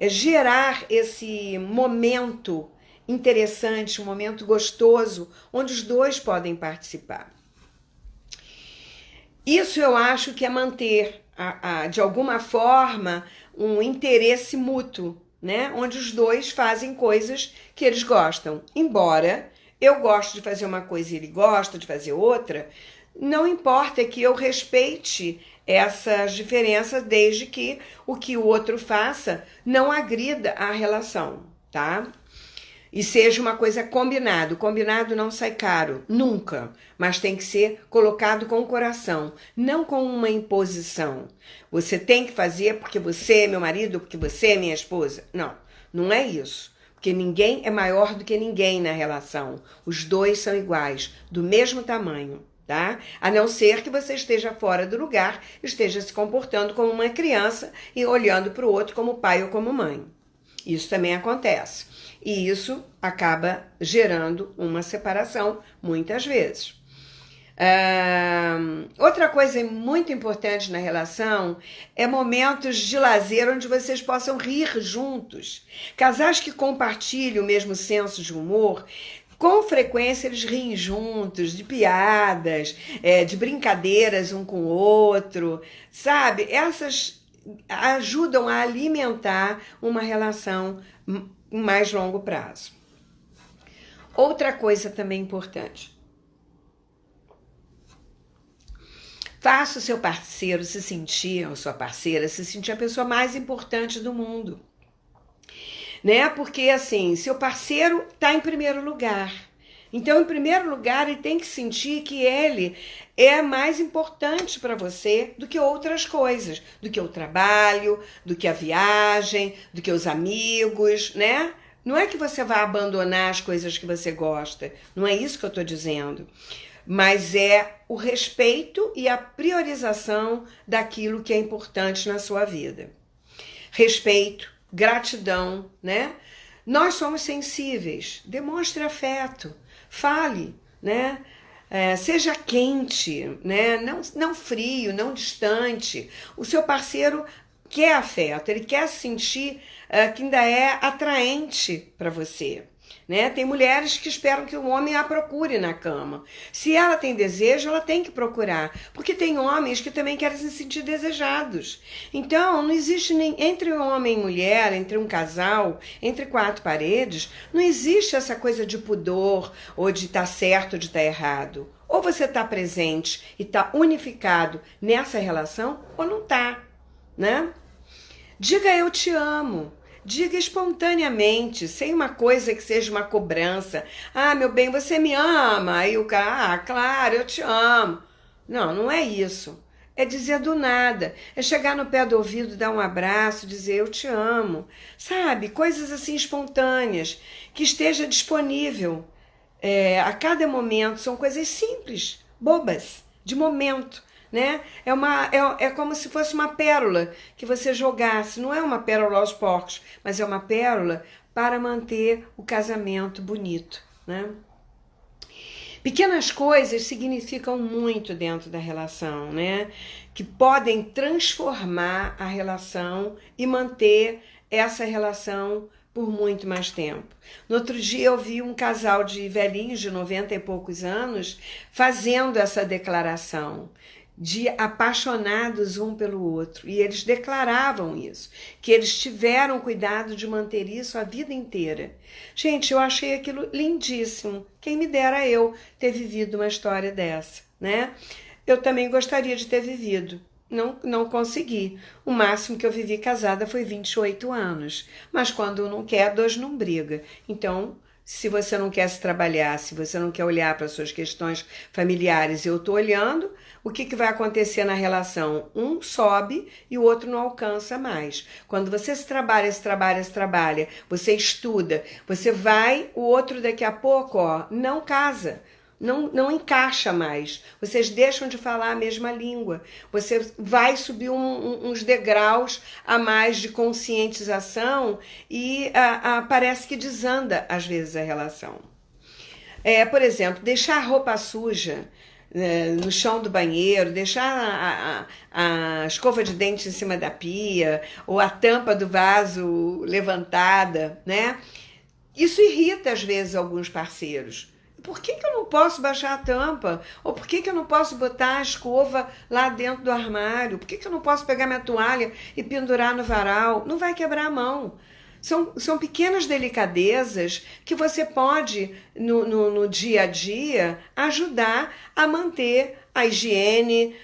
Speaker 1: Gerar esse momento interessante, um momento gostoso, onde os dois podem participar. Isso eu acho que é manter, de alguma forma, um interesse mútuo, né? Onde os dois fazem coisas que eles gostam. Embora eu goste de fazer uma coisa e ele gosta de fazer outra, não importa, que eu respeite essas diferenças, desde que o outro faça não agrida a relação, tá? E seja uma coisa combinado. Combinado não sai caro, nunca. Mas tem que ser colocado com o coração, não com uma imposição. Você tem que fazer porque você é meu marido, porque você é minha esposa. Não, não é isso. Porque ninguém é maior do que ninguém na relação. Os dois são iguais, do mesmo tamanho, tá? A não ser que você esteja fora do lugar, esteja se comportando como uma criança e olhando para o outro como pai ou como mãe. Isso também acontece. E isso acaba gerando uma separação, muitas vezes. Outra coisa muito importante na relação é momentos de lazer onde vocês possam rir juntos. Casais que compartilham o mesmo senso de humor, com frequência eles riem juntos, de piadas, de brincadeiras um com o outro, sabe? Essas ajudam a alimentar uma relação em mais longo prazo. Outra coisa também importante. Faça o seu parceiro se sentir, ou sua parceira, se sentir a pessoa mais importante do mundo. Né? Porque, assim, seu parceiro está em primeiro lugar. Então, em primeiro lugar, ele tem que sentir que ele é mais importante para você do que outras coisas, do que o trabalho, do que a viagem, do que os amigos, né? Não é que você vai abandonar as coisas que você gosta, não é isso que eu estou dizendo, mas é o respeito e a priorização daquilo que é importante na sua vida. Respeito, gratidão, né? Nós somos sensíveis, demonstre afeto, fale, né? Seja quente, né? Não frio, não distante. O seu parceiro quer afeto, ele quer sentir que ainda é atraente para você. Né? Tem mulheres que esperam que o homem a procure na cama. Se ela tem desejo, ela tem que procurar. Porque tem homens que também querem se sentir desejados. Então, não existe nem entre homem e mulher, entre um casal, entre quatro paredes, não existe essa coisa de pudor, ou de estar certo ou de estar errado. Ou você está presente e está unificado nessa relação, ou não está, né? Diga eu te amo. Diga espontaneamente, sem uma coisa que seja uma cobrança. Ah, meu bem, você me ama? Aí o cara, claro, eu te amo. Não, não é isso. É dizer do nada. É chegar no pé do ouvido, dar um abraço, dizer eu te amo. Sabe? Coisas assim espontâneas, que esteja disponível a cada momento. São coisas simples, bobas, de momento. Né? É como se fosse uma pérola que você jogasse, não é uma pérola aos porcos, mas é uma pérola para manter o casamento bonito. Né? Pequenas coisas significam muito dentro da relação, né? Que podem transformar a relação e manter essa relação por muito mais tempo. No outro dia eu vi um casal de velhinhos de 90 e poucos anos fazendo essa declaração de apaixonados um pelo outro. E eles declaravam isso, que eles tiveram cuidado de manter isso a vida inteira. Gente, eu achei aquilo lindíssimo. Quem me dera eu ter vivido uma história dessa, né? Eu também gostaria de ter vivido. Não consegui. O máximo que eu vivi casada foi 28 anos. Mas quando um não quer, dois não briga. Então, se você não quer se trabalhar, se você não quer olhar para as suas questões familiares, eu estou olhando, o que vai acontecer na relação? Um sobe e o outro não alcança mais. Quando você se trabalha, você estuda, você vai, o outro daqui a pouco, não casa. Não encaixa mais. Vocês deixam de falar a mesma língua. Você vai subir uns degraus a mais de conscientização e parece que desanda, às vezes, a relação. Por exemplo, deixar a roupa suja no chão do banheiro, deixar a escova de dente em cima da pia ou a tampa do vaso levantada, né? Isso irrita, às vezes, alguns parceiros. Por que eu não posso baixar a tampa? Ou por que eu não posso botar a escova lá dentro do armário? Por que eu não posso pegar minha toalha e pendurar no varal? Não vai quebrar a mão. São pequenas delicadezas que você pode, no dia a dia, ajudar a manter a higiene,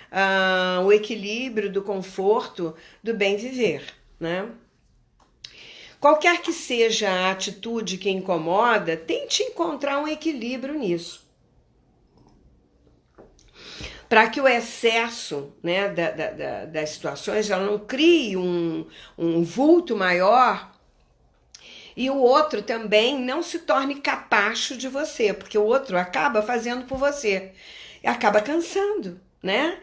Speaker 1: o equilíbrio do conforto, do bem viver, né? Qualquer que seja a atitude que incomoda, tente encontrar um equilíbrio nisso. Para que o excesso, né, das situações ela não crie um vulto maior e o outro também não se torne capacho de você, porque o outro acaba fazendo por você, acaba cansando, né?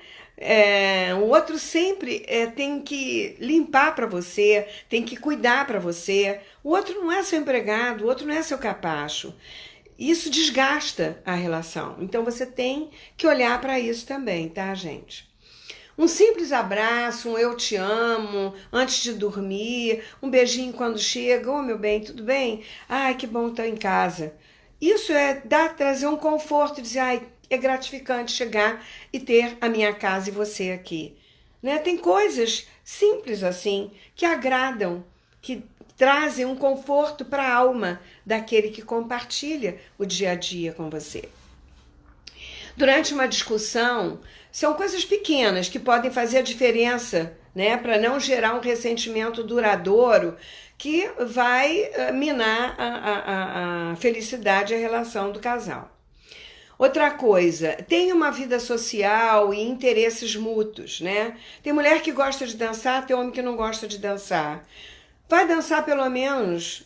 Speaker 1: O outro sempre tem que limpar para você, tem que cuidar para você. O outro não é seu empregado, o outro não é seu capacho. Isso desgasta a relação. Então você tem que olhar para isso também, tá, gente? Um simples abraço, um eu te amo, antes de dormir, um beijinho quando chega, ô meu bem, tudo bem? Ai, que bom estar em casa. Isso trazer um conforto, dizer, ai, é gratificante chegar e ter a minha casa e você aqui. Né? Tem coisas simples assim, que agradam, que trazem um conforto para a alma daquele que compartilha o dia a dia com você. Durante uma discussão, são coisas pequenas que podem fazer a diferença, né, para não gerar um ressentimento duradouro que vai minar a felicidade e a relação do casal. Outra coisa, tenha uma vida social e interesses mútuos, né? Tem mulher que gosta de dançar, tem homem que não gosta de dançar. Vai dançar pelo menos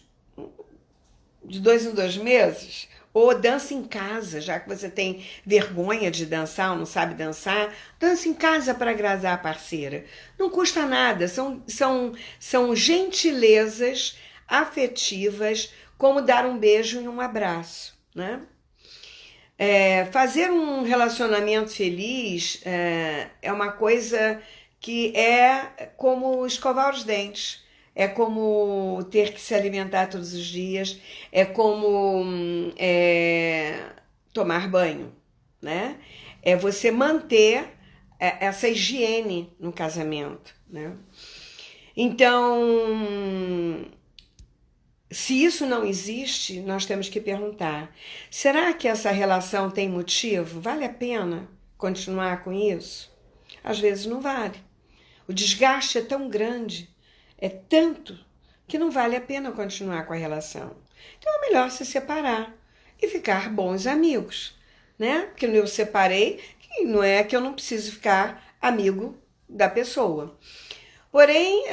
Speaker 1: de 2 em 2 meses? Ou dança em casa, já que você tem vergonha de dançar ou não sabe dançar, dança em casa para agradar a parceira. Não custa nada, são gentilezas afetivas, como dar um beijo e um abraço, né? Fazer um relacionamento feliz é uma coisa que é como escovar os dentes. É como ter que se alimentar todos os dias, é como tomar banho, né? É você manter essa higiene no casamento, né? Então, se isso não existe, nós temos que perguntar, será que essa relação tem motivo? Vale a pena continuar com isso? Às vezes não vale. O desgaste é tão grande, é tanto, que não vale a pena continuar com a relação. Então é melhor se separar e ficar bons amigos, né? Porque eu separei, e não é que eu não preciso ficar amigo da pessoa. Porém,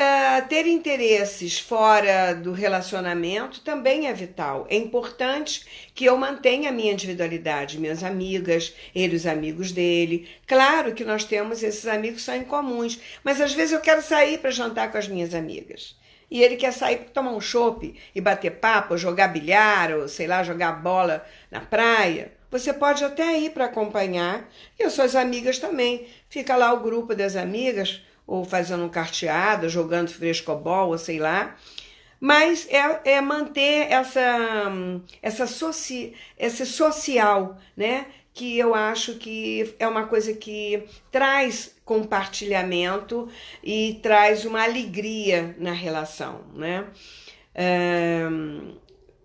Speaker 1: ter interesses fora do relacionamento também é vital. É importante que eu mantenha a minha individualidade, minhas amigas, ele, os amigos dele. Claro que nós temos esses amigos que são incomuns, mas às vezes eu quero sair para jantar com as minhas amigas. E ele quer sair para tomar um chopp e bater papo, ou jogar bilhar, ou sei lá, jogar bola na praia. Você pode até ir para acompanhar, e as suas amigas também. Fica lá o grupo das amigas, ou fazendo um carteado, jogando frescobol, ou sei lá. Mas é manter esse social, né? Que eu acho que é uma coisa que traz compartilhamento e traz uma alegria na relação, né?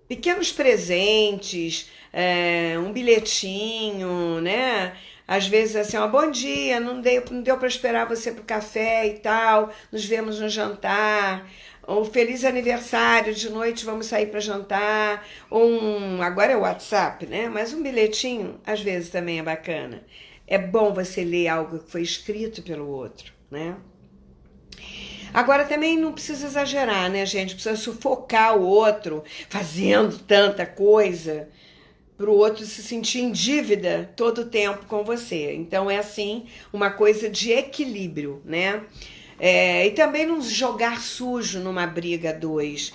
Speaker 1: Pequenos presentes, um bilhetinho, né? Às vezes assim, ó, bom dia, não deu para esperar você pro café e tal, nos vemos no jantar, ou feliz aniversário, de noite vamos sair para jantar, agora é o WhatsApp, né? Mas um bilhetinho às vezes também é bacana. É bom você ler algo que foi escrito pelo outro, né? Agora também não precisa exagerar, né, gente? Precisa sufocar o outro fazendo tanta coisa para o outro se sentir em dívida todo o tempo com você. Então é assim, uma coisa de equilíbrio, né? E também não jogar sujo numa briga a dois.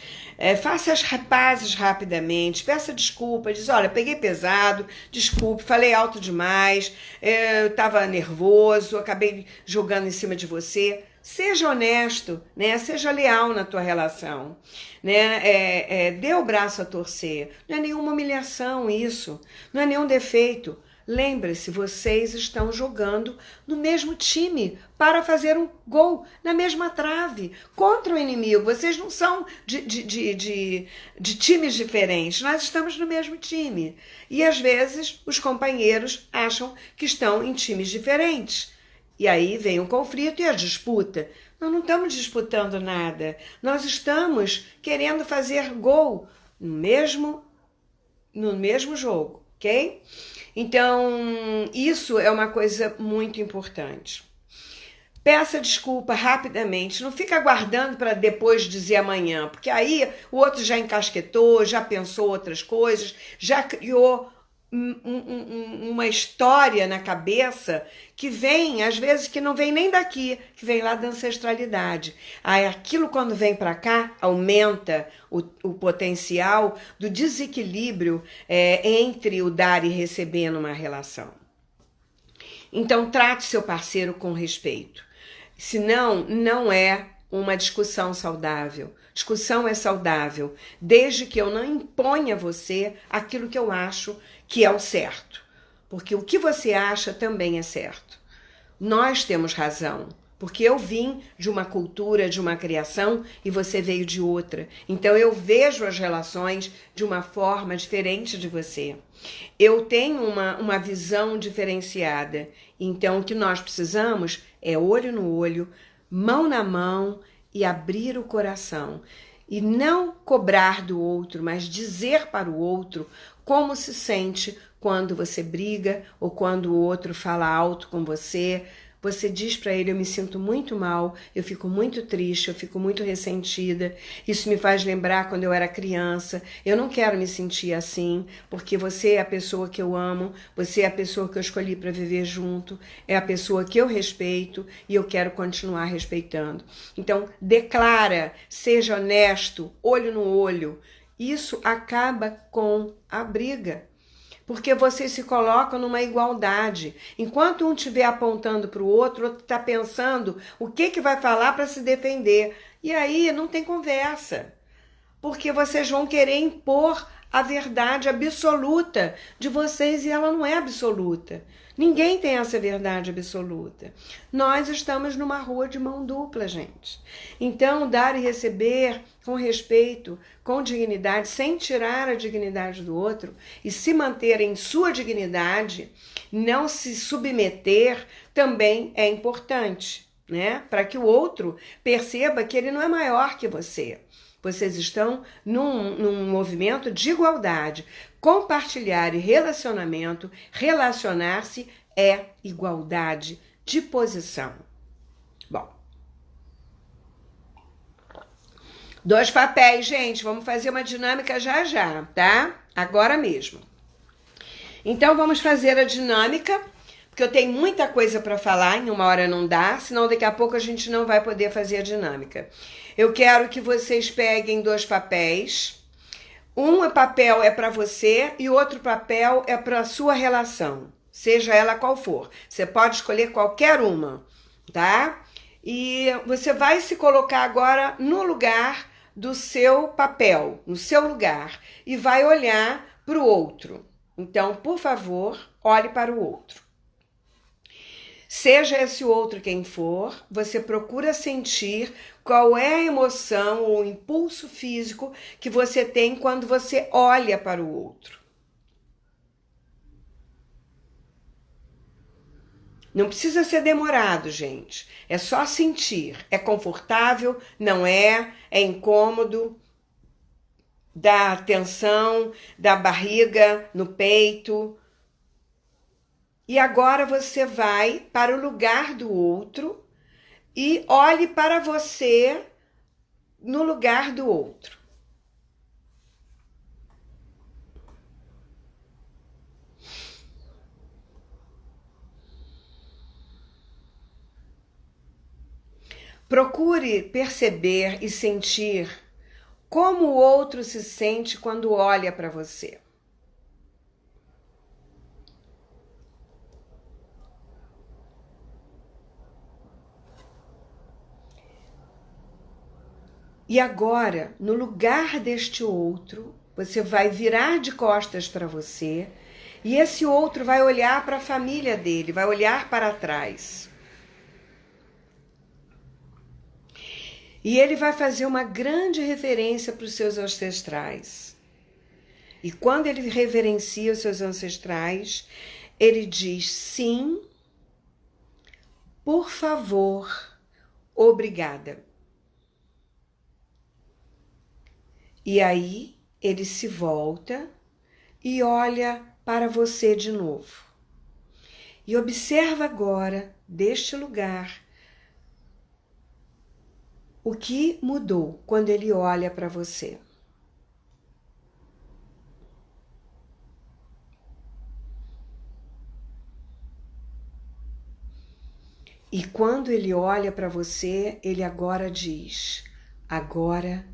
Speaker 1: Faça as pazes rapidamente, peça desculpa, diz, olha, peguei pesado, desculpe, falei alto demais, eu estava nervoso, acabei jogando em cima de você. Seja honesto, né? Seja leal na tua relação, né? Dê o braço a torcer. Não é nenhuma humilhação isso, não é nenhum defeito. Lembre-se, vocês estão jogando no mesmo time para fazer um gol na mesma trave contra o inimigo. Vocês não são de times diferentes, nós estamos no mesmo time. E às vezes os companheiros acham que estão em times diferentes. E aí vem o conflito e a disputa. Nós não estamos disputando nada. Nós estamos querendo fazer gol no mesmo jogo, ok? Então, isso é uma coisa muito importante. Peça desculpa rapidamente, não fica aguardando para depois dizer amanhã, porque aí o outro já encasquetou, já pensou outras coisas, já criou uma história na cabeça que vem, às vezes, que não vem nem daqui, que vem lá da ancestralidade. Aí aquilo, quando vem para cá, aumenta o potencial do desequilíbrio entre o dar e receber numa relação. Então, trate seu parceiro com respeito. Senão, não é uma discussão saudável. Discussão é saudável, desde que eu não imponha a você aquilo que eu acho que é o certo. Porque o que você acha também é certo. Nós temos razão, porque eu vim de uma cultura, de uma criação, e você veio de outra. Então eu vejo as relações de uma forma diferente de você. Eu tenho uma visão diferenciada. Então o que nós precisamos é olho no olho, mão na mão e abrir o coração. E não cobrar do outro, mas dizer para o outro como se sente quando você briga ou quando o outro fala alto com você. Você diz para ele: eu me sinto muito mal, eu fico muito triste, eu fico muito ressentida. Isso me faz lembrar quando eu era criança. Eu não quero me sentir assim, porque você é a pessoa que eu amo, você é a pessoa que eu escolhi para viver junto, é a pessoa que eu respeito e eu quero continuar respeitando. Então, declara, seja honesto, olho no olho. Isso acaba com a briga. Porque vocês se colocam numa igualdade. Enquanto um estiver apontando para o outro está pensando o que vai falar para se defender. E aí não tem conversa. Porque vocês vão querer impor a verdade absoluta de vocês e ela não é absoluta. Ninguém tem essa verdade absoluta. Nós estamos numa rua de mão dupla, gente. Então, dar e receber com respeito, com dignidade, sem tirar a dignidade do outro e se manter em sua dignidade, não se submeter, também é importante, né? Para que o outro perceba que ele não é maior que você. Vocês estão num movimento de igualdade. Compartilhar e relacionamento, relacionar-se é igualdade de posição. Bom. 2 papéis, gente. Vamos fazer uma dinâmica já, tá? Agora mesmo. Então, vamos fazer a dinâmica, porque eu tenho muita coisa para falar, em 1 hora não dá, senão daqui a pouco a gente não vai poder fazer a dinâmica. Eu quero que vocês peguem 2 papéis. Um papel é para você e o outro papel é para a sua relação, seja ela qual for. Você pode escolher qualquer uma, tá? E você vai se colocar agora no lugar do seu papel, no seu lugar, e vai olhar para o outro. Então, por favor, olhe para o outro. Seja esse outro quem for, você procura sentir qual é a emoção ou impulso físico que você tem quando você olha para o outro. Não precisa ser demorado, gente. É só sentir. É confortável? Não é? É incômodo? Dá tensão, dá barriga no peito? E agora você vai para o lugar do outro e olhe para você no lugar do outro. Procure perceber e sentir como o outro se sente quando olha para você. E agora, no lugar deste outro, você vai virar de costas para você e esse outro vai olhar para a família dele, vai olhar para trás. E ele vai fazer uma grande reverência para os seus ancestrais. E quando ele reverencia os seus ancestrais, ele diz: sim, Por favor, obrigada. E aí ele se volta e olha para você de novo. E observa agora, deste lugar, o que mudou quando ele olha para você. E quando ele olha para você, ele agora diz: agora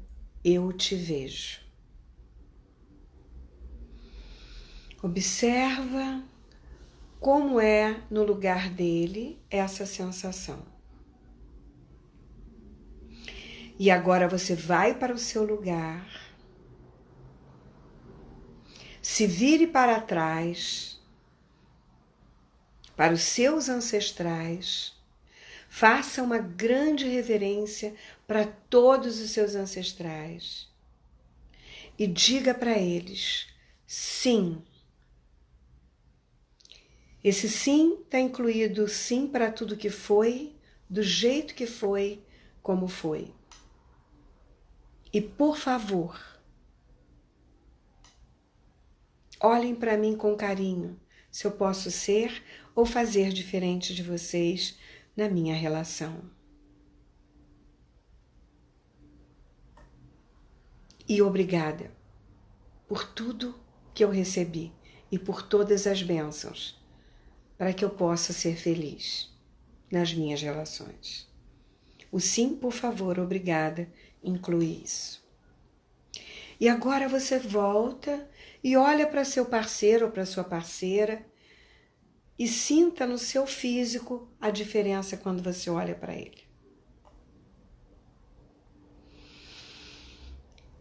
Speaker 1: eu te vejo. Observa como é no lugar dele essa sensação. E agora você vai para o seu lugar, se vire para trás, para os seus ancestrais, faça uma grande reverência para todos os seus ancestrais e diga para eles: sim. Esse sim está incluído sim para tudo que foi, do jeito que foi, como foi. E por favor, olhem para mim com carinho, se eu posso ser ou fazer diferente de vocês na minha relação. E obrigada por tudo que eu recebi e por todas as bênçãos, para que eu possa ser feliz nas minhas relações. O sim, por favor, obrigada, inclui isso. E agora você volta e olha para seu parceiro ou para sua parceira e sinta no seu físico a diferença quando você olha para ele.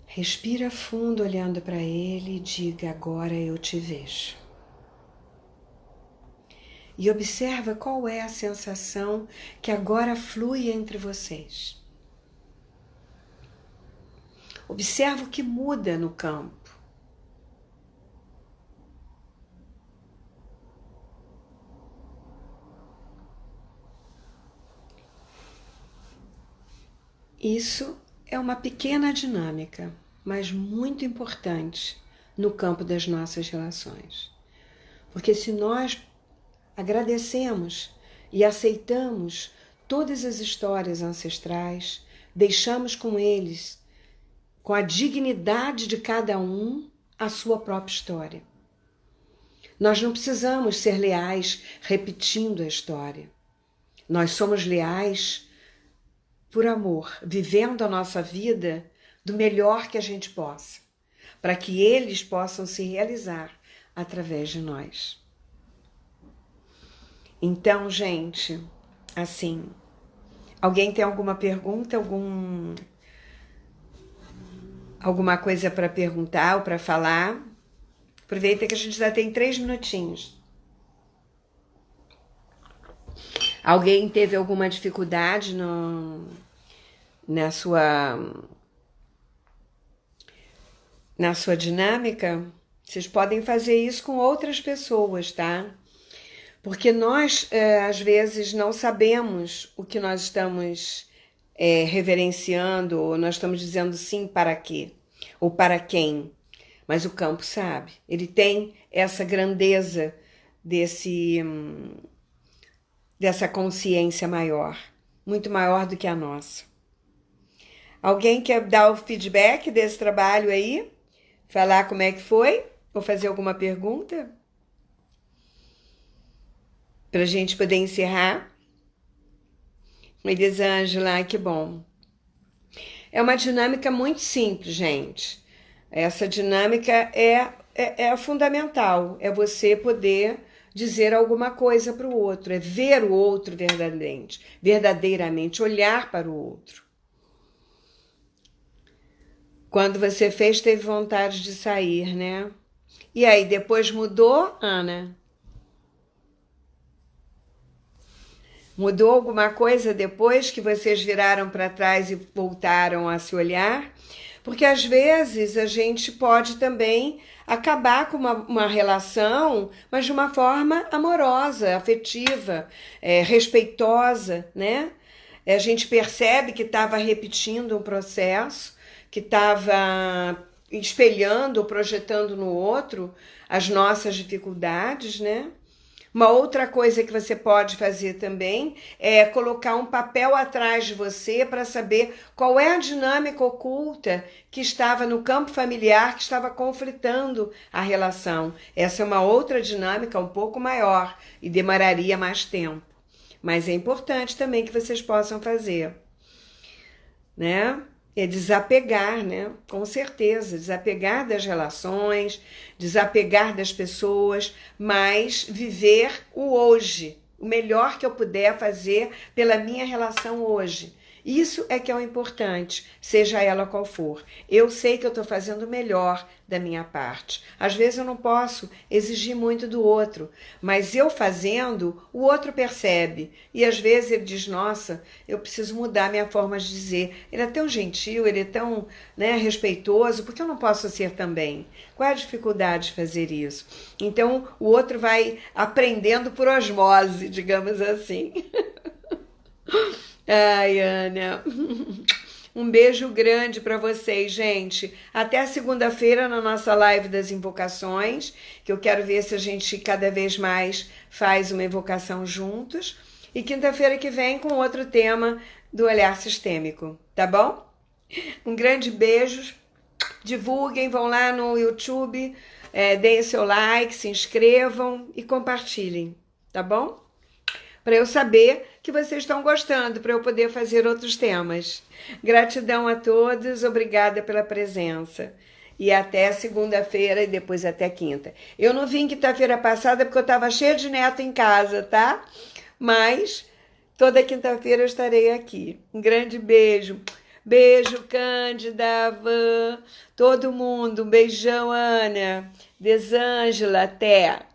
Speaker 1: Respira fundo olhando para ele e diga: agora eu te vejo. E observa qual é a sensação que agora flui entre vocês. Observa o que muda no campo. Isso é uma pequena dinâmica, mas muito importante no campo das nossas relações. Porque se nós agradecemos e aceitamos todas as histórias ancestrais, deixamos com eles, com a dignidade de cada um, a sua própria história. Nós não precisamos ser leais repetindo a história. Nós somos leais por amor, vivendo a nossa vida do melhor que a gente possa, para que eles possam se realizar através de nós. Então, gente, assim, alguém tem alguma pergunta, alguma coisa para perguntar ou para falar? Aproveita que a gente já tem 3 minutinhos. Alguém teve alguma dificuldade na sua dinâmica? Vocês podem fazer isso com outras pessoas, tá? Porque nós, às vezes, não sabemos o que nós estamos reverenciando, ou nós estamos dizendo sim para quê, ou para quem. Mas o campo sabe. Ele tem essa grandeza dessa consciência maior, muito maior do que a nossa. Alguém quer dar o feedback desse trabalho aí? Falar como é que foi? Ou fazer alguma pergunta? Para a gente poder encerrar. Elisângela, que bom. É uma dinâmica muito simples, gente. Essa dinâmica é fundamental. É você poder dizer alguma coisa para o outro. É ver o outro verdadeiramente, olhar para o outro. Quando você fez, teve vontade de sair, né? E aí, depois mudou, Ana? Mudou alguma coisa depois que vocês viraram para trás e voltaram a se olhar? Porque às vezes a gente pode também acabar com uma relação, mas de uma forma amorosa, afetiva, respeitosa, né? A gente percebe que estava repetindo um processo, que estava espelhando, projetando no outro as nossas dificuldades, né? Uma outra coisa que você pode fazer também é colocar um papel atrás de você para saber qual é a dinâmica oculta que estava no campo familiar, que estava conflitando a relação. Essa é uma outra dinâmica um pouco maior e demoraria mais tempo. Mas é importante também que vocês possam fazer, né? É desapegar, né? Com certeza, desapegar das relações, desapegar das pessoas, mas viver o hoje, o melhor que eu puder fazer pela minha relação hoje. Isso é que é o importante, seja ela qual for. Eu sei que eu estou fazendo o melhor da minha parte. Às vezes eu não posso exigir muito do outro, mas eu fazendo, o outro percebe. E às vezes ele diz, nossa, eu preciso mudar minha forma de dizer. Ele é tão gentil, ele é tão, né, respeitoso, por que eu não posso ser também? Qual é a dificuldade de fazer isso? Então o outro vai aprendendo por osmose, digamos assim. Ai, Ana, um beijo grande para vocês, gente. Até segunda-feira na nossa live das invocações, que eu quero ver se a gente cada vez mais faz uma invocação juntos. E quinta-feira que vem com outro tema do olhar sistêmico, tá bom? Um grande beijo, divulguem, vão lá no YouTube, deem seu like, se inscrevam e compartilhem, tá bom? Para eu saber que vocês estão gostando, para eu poder fazer outros temas. Gratidão a todos, obrigada pela presença. E até segunda-feira e depois até quinta. Eu não vim quinta-feira passada porque eu estava cheia de neto em casa, tá? Mas toda quinta-feira eu estarei aqui. Um grande beijo. Beijo, Cândida, Van, todo mundo. Um beijão, Ana. Desângela, até.